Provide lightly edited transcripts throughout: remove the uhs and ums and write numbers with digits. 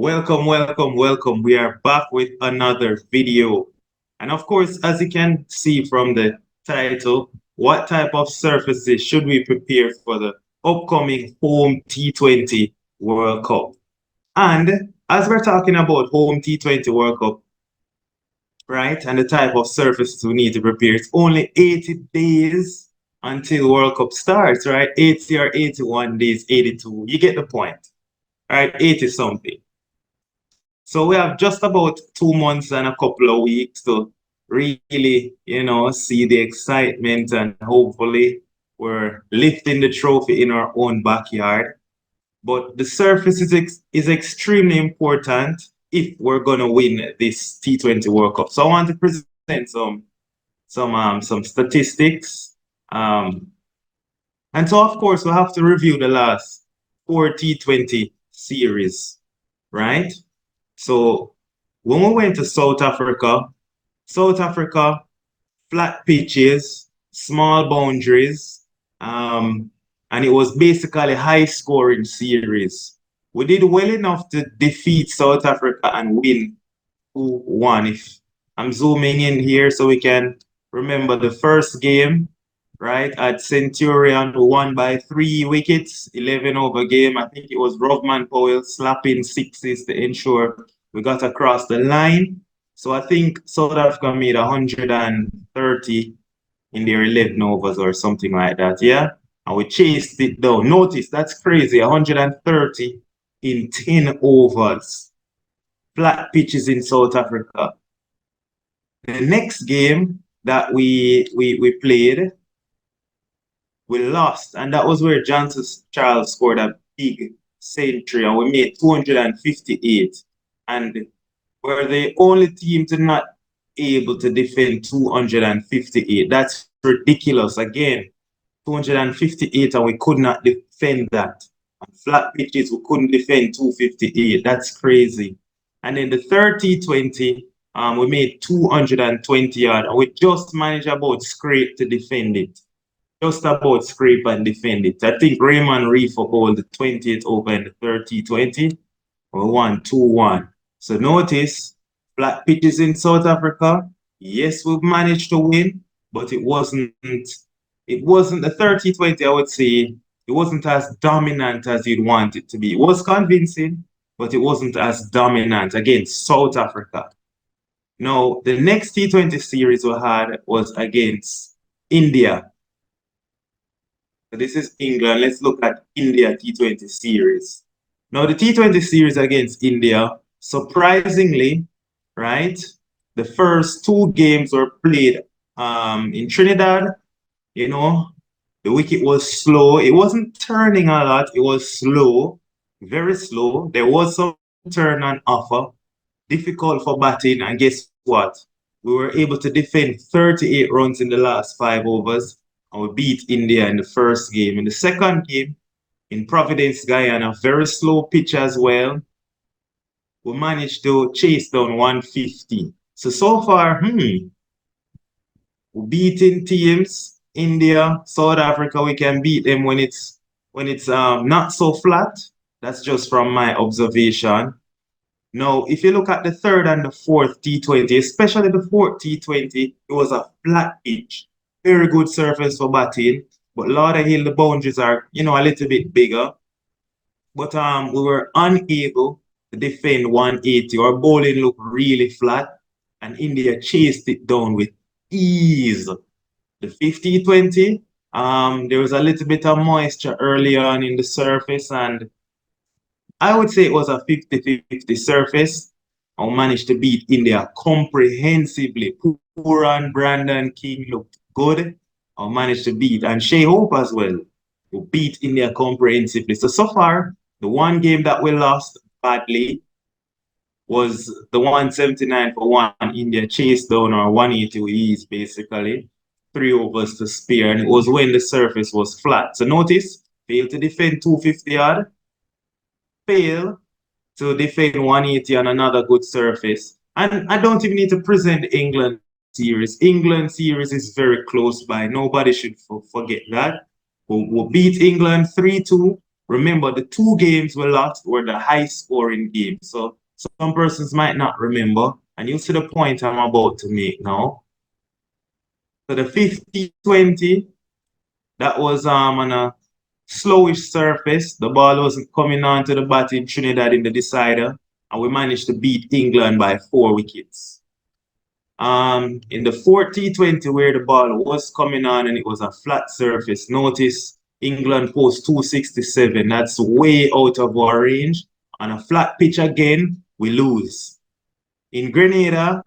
Welcome, welcome, welcome. We are back with another video. And of course, as you can see from the title, what type of surfaces should we prepare for the upcoming home T20 World Cup? And as we're talking about home T20 World Cup, right, and the type of surfaces we need to prepare, it's only 80 days until World Cup starts, right? 80 or 81 days, 82. You get the point, right? 80 something. So we have just about 2 months and a couple of weeks to really, see the excitement, and hopefully we're lifting the trophy in our own backyard. But the surface is extremely important if we're gonna win this T20 World Cup. So I want to present some statistics. And so of course we have to review the last 4 T20 series, right? So when we went to South Africa, flat pitches, small boundaries, and it was basically high scoring series. We did well enough to defeat South Africa and win 2-1. If I'm zooming in here so we can remember the first game, right? At Centurion, we won by 3 wickets, 11 over game. I think it was Rovman Powell slapping sixes to ensure we got across the line. So I think South Africa made 130 in their 11 overs or something like that, yeah? And we chased it down. Notice, that's crazy, 130 in 10 overs. Flat pitches in South Africa. The next game that we played, we lost, and that was where Johnson Charles scored a big century, and we made 258. And we're the only team to not able to defend 258. That's ridiculous. Again, 258, and we could not defend that. On flat pitches, we couldn't defend 258. That's crazy. And then the third T20, we made 220 yards, and we just managed about scrape to defend it. Just about scrape and defend it. I think Raymond Reef bowled the 20th over in the third T20. We won 2-1. So notice, flat pitches in South Africa. Yes, we've managed to win, but it wasn't the 30-20, I would say. It wasn't as dominant as you'd want it to be. It was convincing, but it wasn't as dominant against South Africa. Now, the next T20 series we had was against India. So this is England. Let's look at India T20 series. Now, the T20 series against India, surprisingly, right, the first 2 games were played in Trinidad. The wicket was slow. It wasn't turning a lot. It was slow, very slow. There was some turn on offer, difficult for batting. And guess what? We were able to defend 38 runs in the last 5 overs, and we beat India in the first game. In the second game, in Providence, Guyana, very slow pitch as well, we managed to chase down 150. So far, we're beating teams. India, South Africa, we can beat them when it's not so flat. That's just from my observation. Now, if you look at the third and the fourth T20, especially the fourth T20, it was a flat pitch. Very good surface for batting. But Lauderhill, the boundaries are, a little bit bigger. But we were unable to defend 180. Our bowling looked really flat, and India chased it down with ease. The 50-20, there was a little bit of moisture early on in the surface, and I would say it was a 50-50 surface. I managed to beat India comprehensively. Pooran, Brandon King looked good. I managed to beat, and Shea Hope as well, who beat India comprehensively. So far, the one game that we lost badly was the 179 for 1. India chased down our 180 with ease, basically. 3 overs to spare, and it was when the surface was flat. So notice, failed to defend 250 yard, fail to defend 180 on another good surface. And I don't even need to present the England series. England series is very close by. Nobody should forget that. We'll beat England 3-2. remember the two games we lost were the high scoring games. So some persons might not remember, and you see the point I'm about to make now. So the 50-20, that was on a slowish surface. The ball wasn't coming on to the bat in Trinidad in the decider, and we managed to beat England by 4 wickets. In the 4th T20 where the ball was coming on and it was a flat surface, notice England post 267. That's way out of our range. On a flat pitch again, we lose. In Grenada,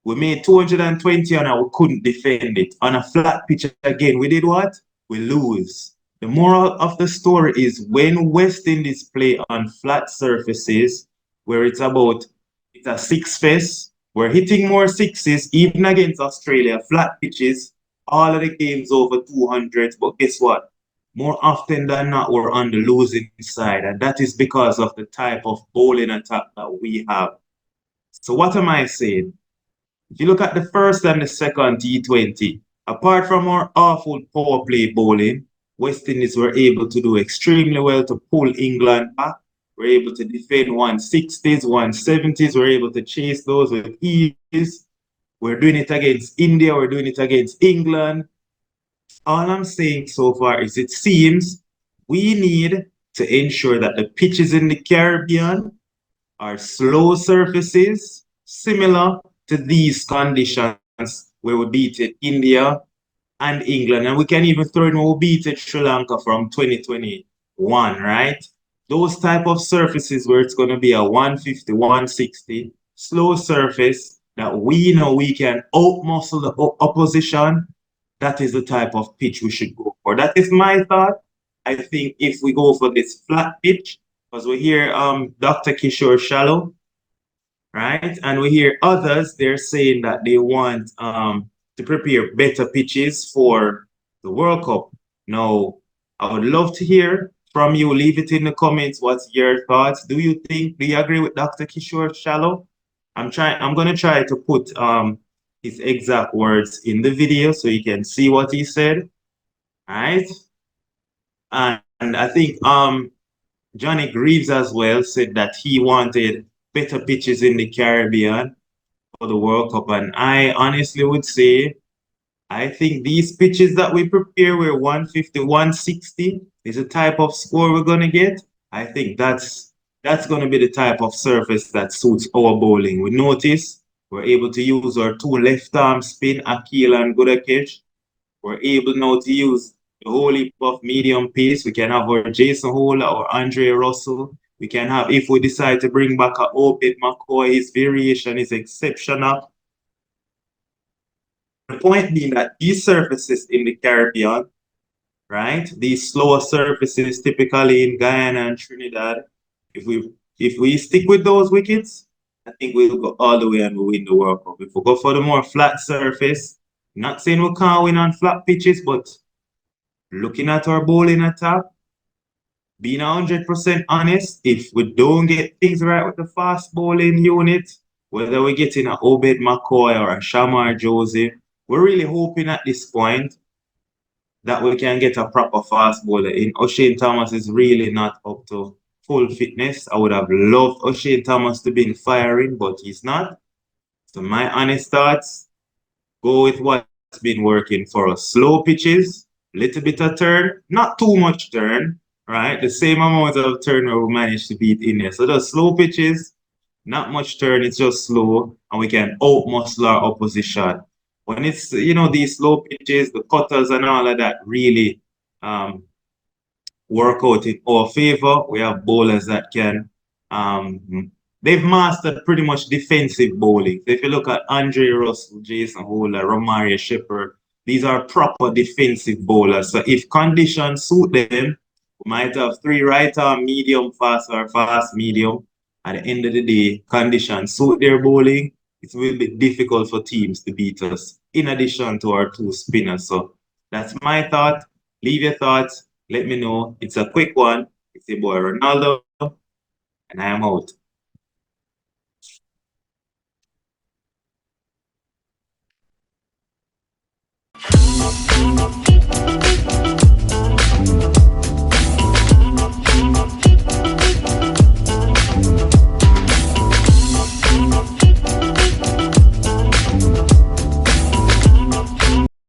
we made 220 and we couldn't defend it. On a flat pitch again, we did what? We lose. The moral of the story is when West Indies play on flat surfaces, where it's a six fest, we're hitting more sixes, even against Australia, flat pitches, all of the games over 200. But guess what? More often than not, we're on the losing side. And that is because of the type of bowling attack that we have. So what am I saying? If you look at the first and the second T20, apart from our awful power play bowling, West Indies were able to do extremely well to pull England back. We're able to defend 160s, 170s. We're able to chase those with ease. We're doing it against India. We're doing it against England. All I'm saying so far is it seems we need to ensure that the pitches in the Caribbean are slow surfaces, similar to these conditions where we beat India and England. And we can even throw in where we beat Sri Lanka from 2021, right? Those type of surfaces where it's going to be a 150, 160, slow surface that we know we can outmuscle the opposition. That is the type of pitch we should go for. That is my thought. I think if we go for this flat pitch, because we hear Dr. Kishore Shallow, right? And we hear others, they're saying that they want to prepare better pitches for the World Cup. Now, I would love to hear from you. Leave it in the comments. What's your thoughts? Do you agree with Dr. Kishore Shallow? I'm gonna try to put his exact words in the video so you can see what he said. All right. And I think Johnny Greaves as well said that he wanted better pitches in the Caribbean for the World Cup. And I honestly would say, I think these pitches that we prepare, where 150, 160 is the type of score we're going to get. I think that's going to be the type of surface that suits our bowling. We notice we're able to use our two left arm spin, Akil and Gudakesh. We're able now to use the whole heap of medium pace. We can have our Jason Hola or Andre Russell. We can have, if we decide to bring back a Obed McCoy, his variation is exceptional. The point being that these surfaces in the Caribbean, right? These slower surfaces typically in Guyana and Trinidad, if we stick with those wickets, I think we'll go all the way and we'll win the World Cup. If we go for the more flat surface, not saying we can't win on flat pitches, but looking at our bowling attack, being 100% honest, if we don't get things right with the fast bowling unit, whether we're getting an Obed McCoy or a Shamar Joseph, we're really hoping at this point that we can get a proper fast bowler in. O'Shane Thomas is really not up to full fitness. I would have loved O'Shane Thomas to be firing, but he's not. So my honest thoughts, go with what's been working for us. Slow pitches, little bit of turn, not too much turn, right? The same amount of turn where we managed to beat India. So the slow pitches, not much turn, it's just slow, and we can outmuscle our opposition. When it's, these slow pitches, the cutters and all of that really work out in our favor. We have bowlers that can, they've mastered pretty much defensive bowling. So if you look at Andre Russell, Jason Hola, Romario Shepherd, these are proper defensive bowlers. So if conditions suit them, we might have three right arm, medium, fast, or fast, medium. At the end of the day, conditions suit their bowling. It will be difficult for teams to beat us, in addition to our two spinners. So that's my thought. Leave your thoughts. Let me know. It's a quick one. It's your boy Ronaldo, and I am out.